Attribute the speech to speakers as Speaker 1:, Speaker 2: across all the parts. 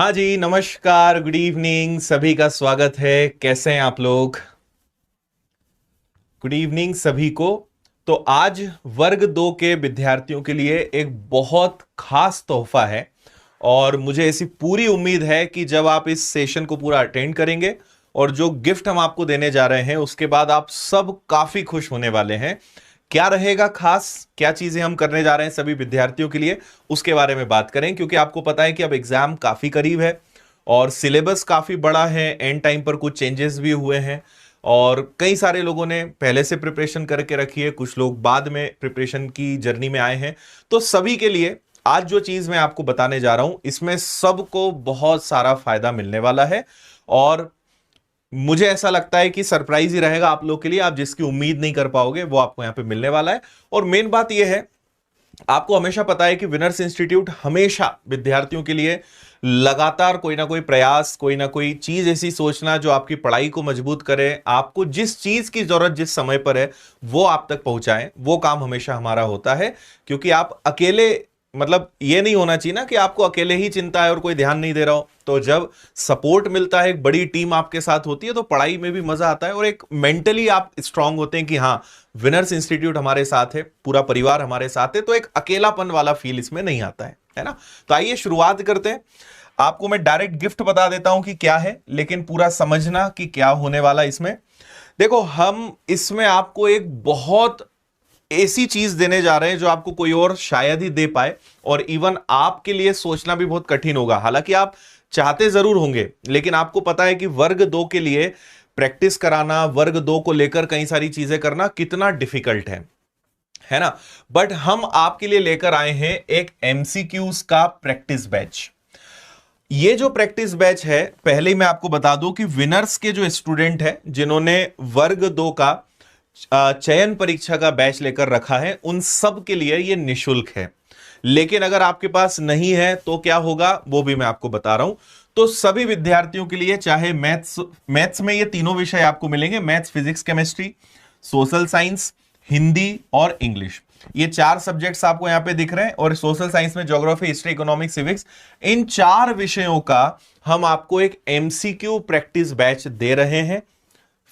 Speaker 1: हाँ जी, नमस्कार, good evening, सभी का स्वागत है। कैसे हैं आप लोग? गुड इवनिंग सभी को। तो आज वर्ग दो के विद्यार्थियों के लिए एक बहुत खास तोहफा है और मुझे ऐसी पूरी उम्मीद है कि जब आप इस सेशन को पूरा अटेंड करेंगे और जो गिफ्ट हम आपको देने जा रहे हैं उसके बाद आप सब काफी खुश होने वाले हैं। क्या रहेगा खास, क्या चीजें हम करने जा रहे हैं सभी विद्यार्थियों के लिए, उसके बारे में बात करें, क्योंकि आपको पता है कि अब एग्जाम काफी करीब है और सिलेबस काफी बड़ा है। एंड टाइम पर कुछ चेंजेस भी हुए हैं और कई सारे लोगों ने पहले से प्रिपरेशन करके रखी है, कुछ लोग बाद में प्रिपरेशन की जर्नी में आए हैं। तो सभी के लिए आज जो चीज मैं आपको बताने जा रहा हूं इसमें सबको बहुत सारा फायदा मिलने वाला है और मुझे ऐसा लगता है कि सरप्राइज ही रहेगा आप लोग के लिए। आप जिसकी उम्मीद नहीं कर पाओगे वो आपको यहां पे मिलने वाला है। और मेन बात यह है, आपको हमेशा पता है कि विनर्स इंस्टीट्यूट हमेशा विद्यार्थियों के लिए लगातार कोई ना कोई प्रयास, कोई ना कोई चीज ऐसी सोचना जो आपकी पढ़ाई को मजबूत करे, आपको जिस चीज की जरूरत जिस समय पर है वो आप तक पहुंचाए, वो काम हमेशा हमारा होता है। क्योंकि आप अकेले, मतलब ये नहीं होना चाहिए ना कि आपको अकेले ही चिंता है और कोई ध्यान नहीं दे रहा हो। तो जब सपोर्ट मिलता है, एक बड़ी टीम आपके साथ होती है, तो पढ़ाई में भी मजा आता है और एक मेंटली आप स्ट्रांग होते हैं कि हाँ, विनर्स इंस्टीट्यूट हमारे साथ है, पूरा परिवार हमारे साथ है। तो एक अकेलापन वाला फील इसमें नहीं आता है ना। तो आइए शुरुआत करते हैं। आपको मैं डायरेक्ट गिफ्ट बता देता हूं कि क्या है, लेकिन पूरा समझना कि क्या होने वाला इसमें। देखो, हम इसमें आपको एक बहुत ऐसी चीज देने जा रहे हैं जो आपको कोई और शायद ही दे पाए और इवन आपके लिए सोचना भी बहुत कठिन होगा। हालांकि आप चाहते जरूर होंगे, लेकिन आपको पता है कि वर्ग दो के लिए प्रैक्टिस कराना, वर्ग दो को लेकर कई सारी चीजें करना कितना डिफिकल्ट है ना। बट हम आपके लिए लेकर आए हैं एक एमसीक्यूज का प्रैक्टिस बैच। ये जो प्रैक्टिस बैच है, पहले ही मैं आपको बता दूं कि विनर्स के जो स्टूडेंट हैं जिन्होंने वर्ग दो का चयन परीक्षा का बैच लेकर रखा है, उन सब के लिए ये निशुल्क है। लेकिन अगर आपके पास नहीं है तो क्या होगा वो भी मैं आपको बता रहा हूं। तो सभी विद्यार्थियों के लिए, चाहे मैथ्स में ये तीनों विषय आपको मिलेंगे, maths, physics, chemistry, social science, Hindi और इंग्लिश। ये चार सब्जेक्ट्स आपको यहां पे दिख रहे हैं और सोशल साइंस में ज्योग्राफी, हिस्ट्री, इकोनॉमिक्स, सिविक्स, इन चार विषयों का हम आपको एक एमसीक्यू प्रैक्टिस बैच दे रहे हैं।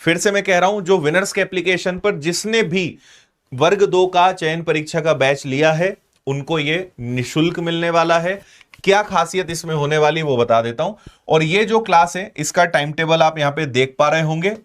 Speaker 1: फिर से मैं कह रहा हूं, जो विनर्स के एप्लीकेशन पर जिसने भी वर्ग दो का चयन परीक्षा का बैच लिया है उनको यह निशुल्क मिलने वाला है। क्या खासियत इसमें होने वाली वो बता देता हूं। और ये जो क्लास है इसका टाइम टेबल आप यहां पे देख पा रहे होंगे।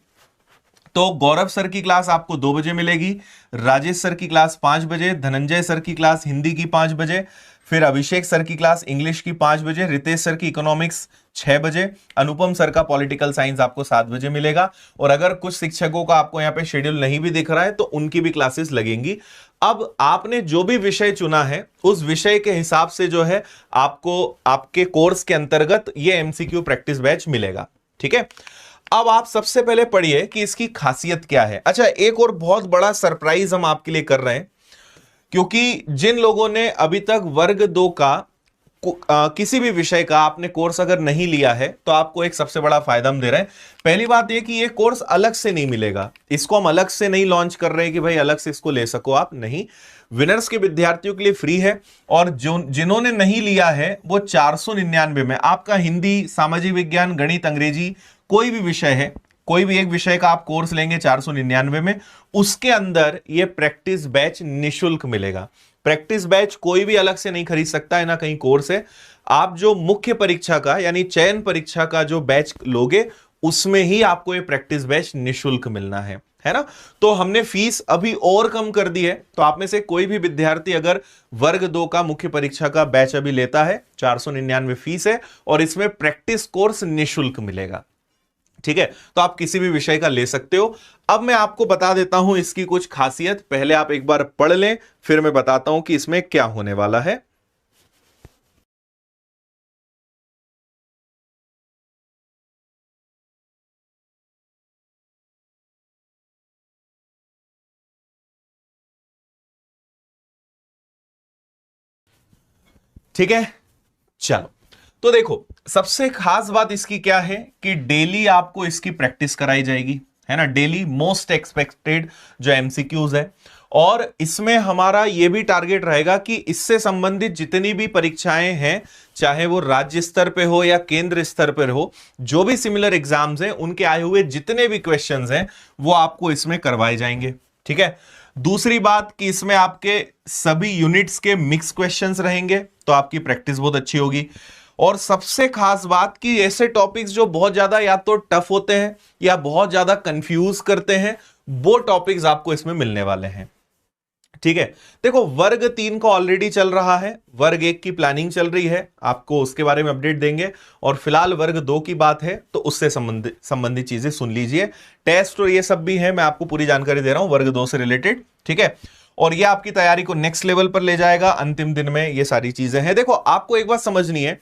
Speaker 1: तो गौरव सर की क्लास आपको 2 बजे मिलेगी, राजेश सर की क्लास 5 बजे, धनंजय सर की क्लास हिंदी की 5 बजे, फिर अभिषेक सर की क्लास इंग्लिश की 5 बजे, रितेश सर की इकोनॉमिक्स 6 बजे, अनुपम सर का पॉलिटिकल साइंस आपको 7 बजे मिलेगा। और अगर कुछ शिक्षकों का आपको यहां पे शेड्यूल नहीं भी दिख रहा है तो उनकी भी क्लासेस लगेंगी। अब आपने जो भी विषय चुना है उस विषय के हिसाब से जो है आपको आपके कोर्स के अंतर्गत ये एमसीक्यू प्रैक्टिस बैच मिलेगा। ठीक है, अब आप सबसे पहले पढ़िए कि इसकी खासियत क्या है। अच्छा, एक और बहुत बड़ा सरप्राइज हम आपके लिए कर रहे हैं, क्योंकि जिन लोगों ने अभी तक वर्ग दो का किसी भी विषय का आपने कोर्स अगर नहीं लिया है तो आपको एक सबसे बड़ा फायदा हम दे रहे हैं। पहली बात यह कि ये कोर्स अलग से नहीं मिलेगा, इसको हम अलग से नहीं लॉन्च कर रहे हैं कि भाई अलग से इसको ले सको आप, नहीं। विनर्स के विद्यार्थियों के लिए फ्री है और जो जिन्होंने नहीं लिया है वो 499 में आपका हिंदी, सामाजिक विज्ञान, गणित, अंग्रेजी, कोई भी विषय है, कोई भी एक विषय का आप कोर्स लेंगे 499 में, उसके अंदर ये प्रैक्टिस बैच निशुल्क मिलेगा। प्रैक्टिस बैच कोई भी अलग से नहीं खरीद सकता है, ना कहीं कोर्स है। आप जो मुख्य परीक्षा का यानी चयन परीक्षा का जो बैच लोगे उसमें ही आपको ये प्रैक्टिस बैच निशुल्क मिलना है ना। तो हमने फीस अभी और कम कर दी है। तो आप में से कोई भी विद्यार्थी अगर वर्ग दो का मुख्य परीक्षा का बैच अभी लेता है, 499 फीस है और इसमें प्रैक्टिस कोर्स निशुल्क मिलेगा। ठीक है, तो आप किसी भी विषय का ले सकते हो। अब मैं आपको बता देता हूं इसकी कुछ खासियत, पहले आप एक बार पढ़ लें, फिर मैं बताता हूं कि इसमें क्या होने वाला है। ठीक है, चलो। तो देखो, सबसे खास बात इसकी क्या है कि डेली आपको इसकी प्रैक्टिस कराई जाएगी, है ना। डेली मोस्ट एक्सपेक्टेड जो एमसीक्यूज है। और इसमें हमारा यह भी टारगेट रहेगा कि इससे संबंधित जितनी भी परीक्षाएं हैं, चाहे वो राज्य स्तर पे हो या केंद्र स्तर पर हो, जो भी सिमिलर एग्जाम्स हैं उनके आए हुए जितने भी क्वेश्चंस हैं वो आपको इसमें करवाए जाएंगे। ठीक है। दूसरी बात कि इसमें आपके सभी यूनिट्स के मिक्स क्वेश्चंस रहेंगे, तो आपकी प्रैक्टिस बहुत अच्छी होगी। और सबसे खास बात कि ऐसे टॉपिक्स जो बहुत ज्यादा या तो टफ होते हैं या बहुत ज्यादा कंफ्यूज करते हैं, वो टॉपिक्स आपको इसमें मिलने वाले हैं। ठीक है। देखो, वर्ग 3 का ऑलरेडी चल रहा है, वर्ग 1 की प्लानिंग चल रही है, आपको उसके बारे में अपडेट देंगे। और फिलहाल वर्ग 2 की बात है तो उससे संबंधित चीजें सुन लीजिए। टेस्ट और ये सब भी है, मैं आपको पूरी जानकारी दे रहा हूं वर्ग 2 से रिलेटेड। ठीक है। और ये आपकी तैयारी को नेक्स्ट लेवल पर ले जाएगा। अंतिम दिन में ये सारी चीजें हैं। देखो, आपको एक बात समझनी है,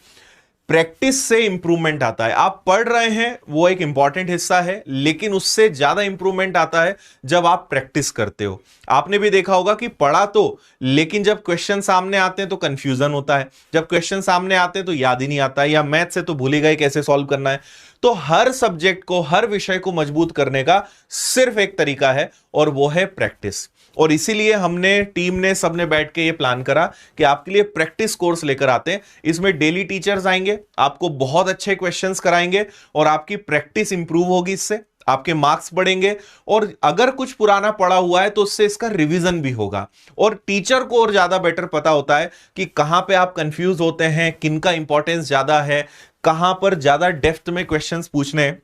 Speaker 1: प्रैक्टिस से इंप्रूवमेंट आता है। आप पढ़ रहे हैं वो एक इंपॉर्टेंट हिस्सा है, लेकिन उससे ज्यादा इंप्रूवमेंट आता है जब आप प्रैक्टिस करते हो। आपने भी देखा होगा कि पढ़ा तो, लेकिन जब क्वेश्चन सामने आते हैं तो कंफ्यूजन होता है, जब क्वेश्चन सामने आते हैं तो याद ही नहीं आता है, या मैथ से तो भूल ही गए कैसे सॉल्व करना है। तो हर सब्जेक्ट को, हर विषय को मजबूत करने का सिर्फ एक तरीका है और वो है प्रैक्टिस। और इसीलिए हमने, टीम ने, सबने बैठ के ये प्लान करा कि आपके लिए प्रैक्टिस कोर्स लेकर आते हैं। इसमें डेली टीचर्स आएंगे, आपको बहुत अच्छे क्वेश्चंस कराएंगे और आपकी प्रैक्टिस इंप्रूव होगी, इससे आपके मार्क्स बढ़ेंगे। और अगर कुछ पुराना पड़ा हुआ है तो उससे इसका रिवीजन भी होगा। और टीचर को और ज्यादा बेटर पता होता है कि कहां पे आप कंफ्यूज होते हैं, किनका इंपॉर्टेंस ज्यादा है, कहां पर ज्यादा डेप्थ में क्वेश्चंस पूछने हैं।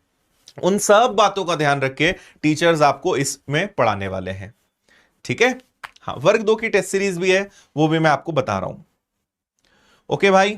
Speaker 1: उन सब बातों का ध्यान रख के टीचर्स आपको इसमें पढ़ाने वाले हैं। ठीक है। हाँ, वर्ग 2 की टेस्ट सीरीज भी है, वो भी मैं आपको बता रहा हूं। ओके भाई,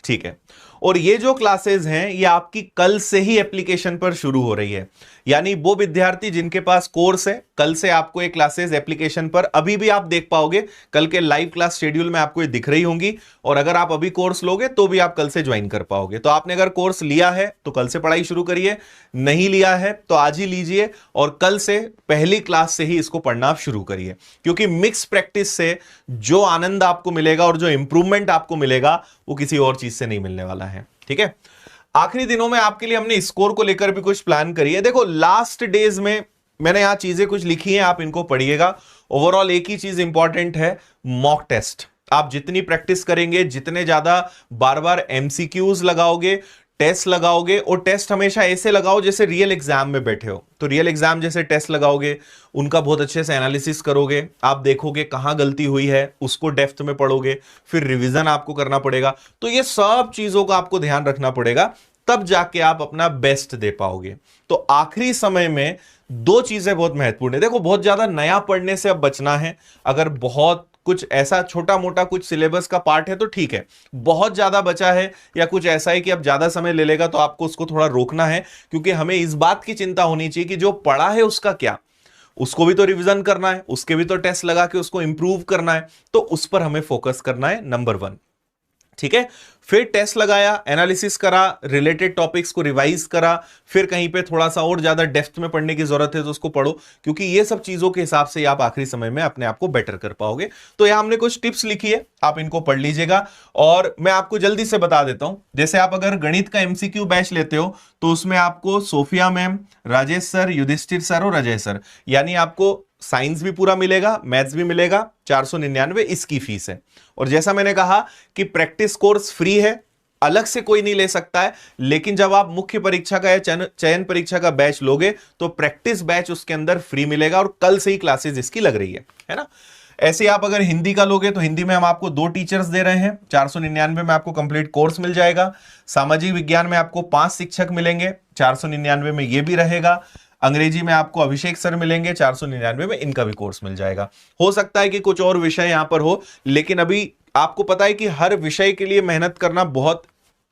Speaker 1: ठीक है। और ये जो क्लासेस हैं ये आपकी कल से ही एप्लीकेशन पर शुरू हो रही है। यानी वो विद्यार्थी जिनके पास कोर्स है, कल से आपको ये क्लासेस एप्लीकेशन पर अभी भी आप देख पाओगे। कल के लाइव क्लास शेड्यूल में आपको ये दिख रही होंगी। और अगर आप अभी कोर्स लोगे तो भी आप कल से ज्वाइन कर पाओगे। तो आपने अगर कोर्स लिया है तो कल से पढ़ाई शुरू करिए, नहीं लिया है तो आज ही लीजिए और कल से पहली क्लास से ही इसको पढ़ना आप शुरू करिए। क्योंकि मिक्स प्रैक्टिस से जो आनंद आपको मिलेगा और जो इंप्रूवमेंट आपको मिलेगा वो किसी और चीज से नहीं मिलने वाला है। ठीक है। आखिरी दिनों में आपके लिए हमने स्कोर को लेकर भी कुछ प्लान करी है। देखो, लास्ट डेज में मैंने यहां चीजें कुछ लिखी हैं, आप इनको पढ़िएगा। ओवरऑल एक ही चीज इंपॉर्टेंट है, मॉक टेस्ट। आप जितनी प्रैक्टिस करेंगे, जितने ज्यादा बार बार एमसीक्यूज लगाओगे, टेस्ट लगाओगे, और टेस्ट हमेशा ऐसे लगाओ जैसे रियल एग्जाम में बैठे हो। तो रियल एग्जाम जैसे टेस्ट लगाओगे, उनका बहुत अच्छे से एनालिसिस करोगे, आप देखोगे कहां गलती हुई है, उसको डेप्थ में पढ़ोगे, फिर रिवीजन आपको करना पड़ेगा। तो ये सब चीजों का आपको ध्यान रखना पड़ेगा, तब जाके आप अपना बेस्ट दे पाओगे। तो आखिरी समय में दो चीजें बहुत महत्वपूर्ण है। देखो, बहुत ज्यादा नया पढ़ने से अब बचना है। अगर बहुत कुछ ऐसा छोटा मोटा कुछ सिलेबस का पार्ट है तो ठीक है, बहुत ज्यादा बचा है या कुछ ऐसा है कि अब ज्यादा समय ले लेगा तो आपको उसको थोड़ा रोकना है। क्योंकि हमें इस बात की चिंता होनी चाहिए कि जो पढ़ा है उसका क्या, उसको भी तो रिवीजन करना है, उसके भी तो टेस्ट लगा के उसको इंप्रूव करना है। तो उस पर हमें फोकस करना है, नंबर 1। ठीक है। फिर टेस्ट लगाया, एनालिसिस करा, रिलेटेड टॉपिक्स को रिवाइज करा, फिर कहीं पे थोड़ा सा और ज्यादा डेप्थ में पढ़ने की जरूरत है तो उसको पढ़ो। क्योंकि ये सब चीजों के हिसाब से आप आखिरी समय में अपने आप को बेटर कर पाओगे। तो यहां हमने कुछ टिप्स लिखी है, आप इनको पढ़ लीजिएगा। और मैं आपको जल्दी से बता देता हूं, जैसे आप अगर गणित का एमसीक्यू बैच लेते हो तो उसमें आपको Sophia ma'am, Rajesh sir, Yudhishthir sir और अजय सर, यानी आपको साइंस भी पूरा मिलेगा, मैथ्स भी मिलेगा। 499 इसकी फीस है। और जैसा मैंने कहा कि प्रैक्टिस कोर्स फ्री है, अलग से कोई नहीं ले सकता है। लेकिन जब आप मुख्य परीक्षा का या चयन परीक्षा का बैच लोगे तो प्रैक्टिस बैच उसके अंदर फ्री मिलेगा और कल से ही क्लासेस इसकी लग रही है ना। ऐसे आप अगर हिंदी का लोगे तो हिंदी में हम आपको 2 टीचर्स दे रहे हैं, 499 में आपको कंप्लीट कोर्स मिल जाएगा। सामाजिक विज्ञान में आपको 5 शिक्षक मिलेंगे, 499 में ये भी रहेगा। अंग्रेजी में आपको अभिषेक सर मिलेंगे, 499 में इनका भी कोर्स मिल जाएगा। हो सकता है कि कुछ और विषय यहां पर हो, लेकिन अभी आपको पता है कि हर विषय के लिए मेहनत करना बहुत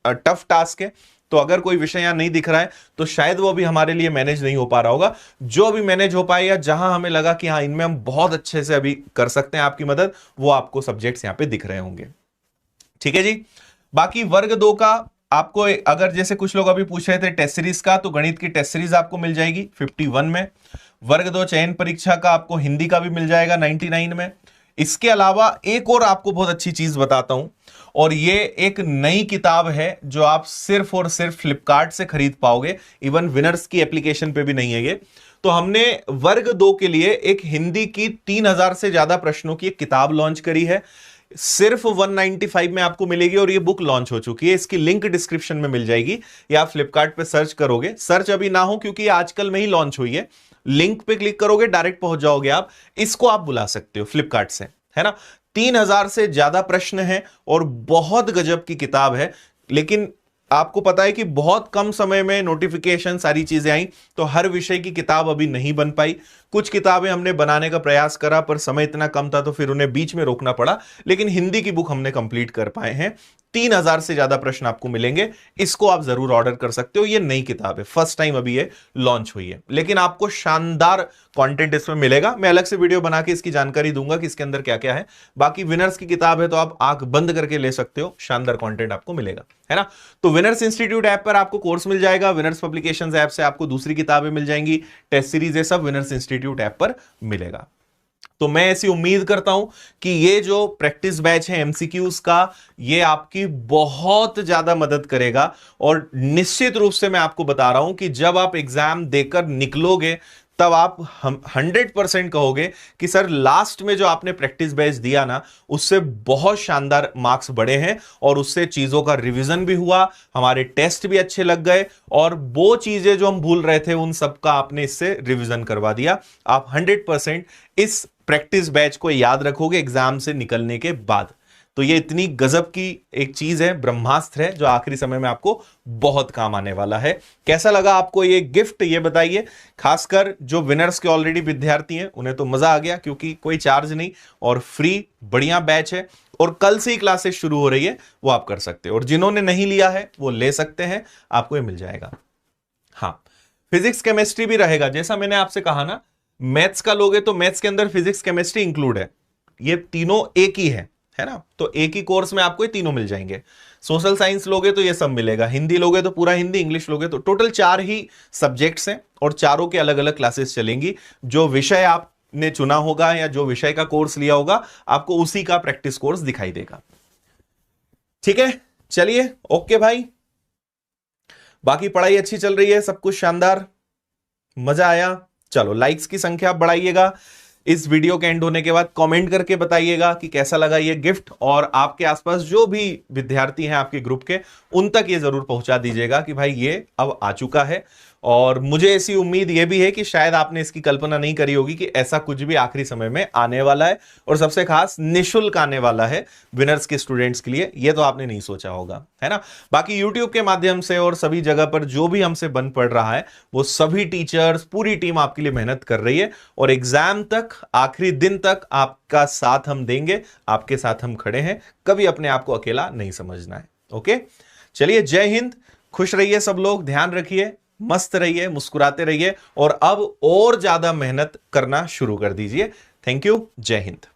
Speaker 1: टफ टास्क है। तो अगर कोई विषय यहां नहीं दिख रहा है तो शायद वो भी हमारे लिए मैनेज नहीं हो पा रहा होगा। जो भी मैनेज हो पाए या जहां हमें लगा कि हाँ इनमें हम बहुत अच्छे से अभी कर सकते हैं आपकी मदद, वो आपको सब्जेक्ट्स यहां पे दिख रहे होंगे। ठीक है जी। बाकी वर्ग 2 का आपको, अगर जैसे कुछ लोग अभी पूछ रहे थे टेस्ट सीरीज का, तो गणित की टेस्ट सीरीज आपको मिल जाएगी 51 में। वर्ग 2 चयन परीक्षा का आपको हिंदी का भी मिल जाएगा 99 में। इसके अलावा एक और आपको बहुत अच्छी चीज बताता हूं, और ये एक नई किताब है जो आप सिर्फ और सिर्फ फ्लिपकार्ट से खरीद पाओगे। इवन विनर्स की एप्लीकेशन पे भी नहीं है ये। तो हमने वर्ग 2 के लिए एक हिंदी की 3000 से ज्यादा प्रश्नों की एक किताब लॉन्च करी है। सिर्फ 195 में आपको मिलेगी और ये बुक लॉन्च हो चुकी है। इसकी लिंक डिस्क्रिप्शन में मिल जाएगी या आप फ्लिपकार्ट पे सर्च करोगे। सर्च अभी ना हो क्योंकि आजकल में ही लॉन्च हुई है। लिंक पे क्लिक करोगे डायरेक्ट पहुंच जाओगे आप। इसको आप बुला सकते हो फ्लिपकार्ट से, है ना। 3000 से ज्यादा प्रश्न हैं और बहुत गजब की किताब है। लेकिन आपको पता है कि बहुत कम समय में नोटिफिकेशन सारी चीजें आई, तो हर विषय की किताब अभी नहीं बन पाई। कुछ किताबें हमने बनाने का प्रयास करा पर समय इतना कम था तो फिर उन्हें बीच में रोकना पड़ा। लेकिन हिंदी की बुक हमने कंप्लीट कर पाए हैं। 3000 से ज्यादा प्रश्न आपको मिलेंगे। इसको आप जरूर ऑर्डर कर सकते हो। ये नई किताब है, फर्स्ट टाइम अभी ये लॉन्च हुई है, लेकिन आपको शानदार कंटेंट इसमें मिलेगा। मैं अलग से वीडियो बना के इसकी जानकारी दूंगा कि इसके अंदर क्या क्या है। बाकी विनर्स की किताब है तो आप आंख बंद करके ले सकते हो, शानदार कंटेंट आपको मिलेगा, है ना। तो विनर्स इंस्टीट्यूट ऐप पर आपको कोर्स मिल जाएगा। विनर्स पब्लिकेशंस ऐप से आपको दूसरी किताबें मिल जाएंगी, टेस्ट सीरीज, ये सब विनर्स इंस्टीट्यूट ऐप पर मिलेगा। तो मैं ऐसी उम्मीद करता हूं कि ये जो प्रैक्टिस बैच है एमसीक्यूज का, ये आपकी बहुत ज्यादा मदद करेगा। और निश्चित रूप से मैं आपको बता रहा हूं कि जब आप एग्जाम देकर निकलोगे तब आप 100% कहोगे कि सर लास्ट में जो आपने प्रैक्टिस बैच दिया ना, उससे बहुत शानदार मार्क्स बढ़े हैं और उससे चीजों का रिवीजन भी हुआ, हमारे टेस्ट भी अच्छे लग गए और वो चीजें जो हम भूल रहे थे उन सब का आपने इससे रिवीजन करवा दिया। आप 100% इस प्रैक्टिस बैच को याद रखोगे एग्जाम से निकलने के बाद। तो ये इतनी गजब की एक चीज है, ब्रह्मास्त्र है, जो आखिरी समय में आपको बहुत काम आने वाला है। कैसा लगा आपको ये गिफ्ट, ये बताइए। खासकर जो विनर्स के ऑलरेडी विद्यार्थी हैं उन्हें तो मजा आ गया क्योंकि कोई चार्ज नहीं और फ्री बढ़िया बैच है और कल से ही क्लासेस शुरू हो रही है, वो आप कर सकते हो। और जिन्होंने नहीं लिया है वो ले सकते हैं, आपको ये मिल जाएगा। हाँ, फिजिक्स केमिस्ट्री भी रहेगा। जैसा मैंने आपसे कहा ना, मैथ्स का लोगे तो मैथ्स के अंदर फिजिक्स केमिस्ट्री इंक्लूड है। ये तीनों एक ही है ना। तो एक ही कोर्स में आपको ये तीनों मिल जाएंगे। सोशल साइंस लोगे तो ये सब मिलेगा, हिंदी लोगे तो पूरा हिंदी, इंग्लिश लोगे तो टोटल 4 ही सब्जेक्ट्स हैं और चारों के अलग अलग क्लासेस चलेंगी। जो विषय आपने चुना होगा या जो विषय का कोर्स लिया होगा आपको उसी का प्रैक्टिस कोर्स दिखाई देगा। ठीक है, चलिए ओके भाई। बाकी पढ़ाई अच्छी चल रही है, सब कुछ शानदार, मजा आया। चलो लाइक्स की संख्या आप बढ़ाइएगा। इस वीडियो के एंड होने के बाद कमेंट करके बताइएगा कि कैसा लगा ये गिफ्ट, और आपके आसपास जो भी विद्यार्थी हैं आपके ग्रुप के, उन तक ये जरूर पहुंचा दीजिएगा कि भाई ये अब आ चुका है। और मुझे ऐसी उम्मीद ये भी है कि शायद आपने इसकी कल्पना नहीं करी होगी कि ऐसा कुछ भी आखिरी समय में आने वाला है, और सबसे खास निःशुल्क आने वाला है विनर्स के स्टूडेंट्स के लिए। ये तो आपने नहीं सोचा होगा, है ना। बाकी यूट्यूब के माध्यम से और सभी जगह पर जो भी हमसे बन पड़ रहा है, वो सभी टीचर्स, पूरी टीम आपके लिए मेहनत कर रही है और एग्जाम तक, आखिरी दिन तक आपका साथ हम देंगे, आपके साथ हम खड़े हैं। कभी अपने आप को अकेला नहीं समझना है। ओके, चलिए, जय हिंद। खुश रहिए सब लोग, ध्यान रखिए, मस्त रहिए, मुस्कुराते रहिए और अब और ज्यादा मेहनत करना शुरू कर दीजिए। थैंक यू, जय हिंद।